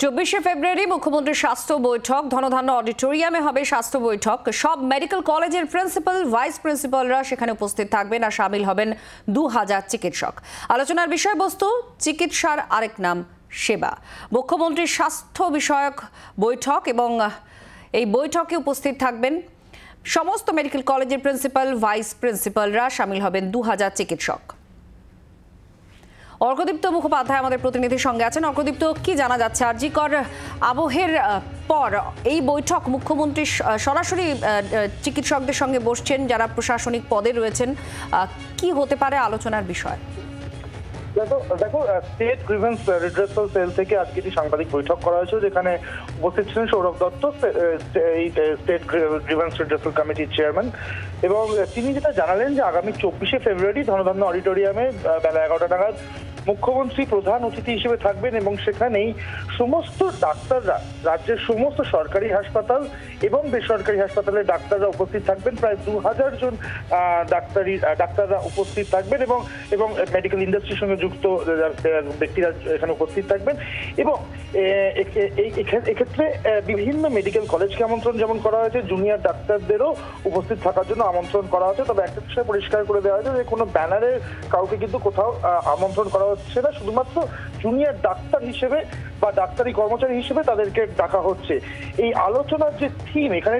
24 ফেব্রুয়ারি মুখ্যমন্ত্রীর স্বাস্থ্য বৈঠক ধনধান্য অডিটোরিয়ামে হবে স্বাস্থ্য বৈঠক। সব মেডিকেল কলেজের প্রিন্সিপাল ভাইস প্রিন্সিপালরা সেখানে উপস্থিত থাকবেন আর শামিল হবেন 2000 চিকিৎসক। আলোচনার বিষয়বস্তু চিকিৎসার আরেক নাম সেবা। মুখ্যমন্ত্রীর স্বাস্থ্য বিষয়ক বৈঠক এবং এই বৈঠকে উপস্থিত থাকবেন সমস্ত মেডিকেল কলেজের প্রিন্সিপাল ভাইস প্রিন্সিপালরা, শামিল হবেন 2000 চিকিৎসক। অর্কদীপ্ত মুখোপাধ্যায় আমাদের প্রতিনিধির সঙ্গে আছেন। অর্কদীপ্ত, কি জানা যাচ্ছে আরজিকর আবহের পর এই বৈঠক মুখ্যমন্ত্রী সরাসরি চিকিৎসকদের সঙ্গে বসছেন যারা প্রশাসনিক পদে রয়েছেন, কি হতে পারে আলোচনার বিষয়? দেখো স্টেট গ্রিভেন্স রিড্রেসাল সেল থেকে আজকে একটি সাংবাদিক বৈঠক করা হয়েছে, যেখানে উপস্থিত ছিলেন সৌরভ দত্ত, এই স্টেট গ্রিভেন্স রিড্রেসাল কমিটির চেয়ারম্যান, এবং তিনি যেটা জানালেন যে আগামী 24 ফেব্রুয়ারি ধনধান্য অডিটোরিয়ামে বেলা 11টা নাগাদ মুখ্যমন্ত্রী প্রধান অতিথি হিসেবে থাকবেন এবং সেখানেই সমস্ত ডাক্তাররা, রাজ্যের সমস্ত সরকারি হাসপাতাল এবং বেসরকারি হাসপাতালের ডাক্তাররা উপস্থিত থাকবেন। প্রায় 2000 জন ডাক্তাররা উপস্থিত থাকবেন এবং মেডিকেল ইন্ডাস্ট্রির সঙ্গে যুক্ত ব্যক্তিরা এখানে উপস্থিত থাকবেন। এবং এক্ষেত্রে বিভিন্ন মেডিকেল কলেজকে আমন্ত্রণ যেমন করা হয়েছে, জুনিয়র ডাক্তারদেরও উপস্থিত থাকার জন্য আমন্ত্রণ করা হয়েছে। তবে একটা বিষয় পরিষ্কার করে দেওয়া হয়েছে যে কোনো ব্যানারে কাউকে কিন্তু কোথাও আমন্ত্রণ করা হচ্ছে না, শুধুমাত্র জুনিয়র ডাক্তার হিসেবে বা ডাক্তারি কর্মচারী হিসেবে তাদেরকে ডাকা হচ্ছে। এই আলোচনার যে থিম, এখানে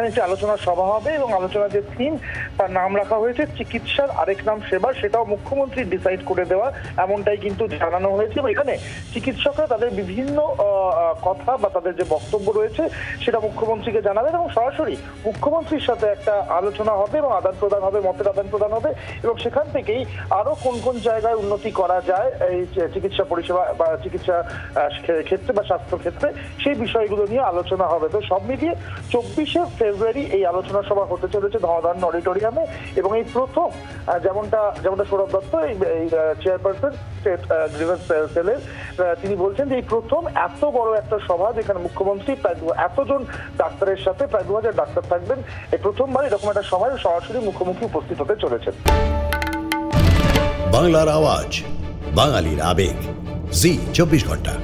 একটি আলোচনার সভা হবে এবং আলোচনার যে থিম তার নাম রাখা হয়েছে চিকিৎসার আরেক নাম সেবা। সেটাও মুখ্যমন্ত্রী ডিসাইড করে দেওয়া, এমনটাই কিন্তু জানানো হয়েছে। এবং এখানে চিকিৎসকরা তাদের বিভিন্ন কথা বা তাদের যে বক্তব্য রয়েছে সেটা মুখ্যমন্ত্রীকে জানাবেন এবং সরাসরি মুখ্যমন্ত্রীর সাথে একটা আলোচনা হবে এবং আদান প্রদান হবে, মতের আদান প্রদান হবে এবং সেখান থেকেই আরো কোন কোন জায়গায় উন্নতি করা যায় এই চিকিৎসা পরিষেবা বা চিকিৎসা ক্ষেত্রে বা স্বাস্থ্য ক্ষেত্রে, সেই বিষয়গুলো নিয়ে আলোচনা হবে। তো সব মিলিয়ে 24 ফেব্রুয়ারি এই আলোচনা সভা হতে চলেছে ধনধান্য অডিটোরিয়ামে। এবং এই প্রথম যেমনটা সৌরভ দত্ত এই চেয়ারপারসন স্টেট গ্রিভেন্স সেলের, তিনি বলছেন যে এই প্রথম এত বড় একটা সভা যেখানে মুখ্যমন্ত্রী প্রায় এতজন ডাক্তারের সাথে প্রায় 2000 ডাক্তার থাকবেন, এই প্রথমবার এরকম একটা সভায় সরাসরি মুখ্যমন্ত্রী উপস্থিত হতে চলেছেন। বাংলার আওয়াজ, বাঙালির আবেগ, জি 24 ঘন্টা।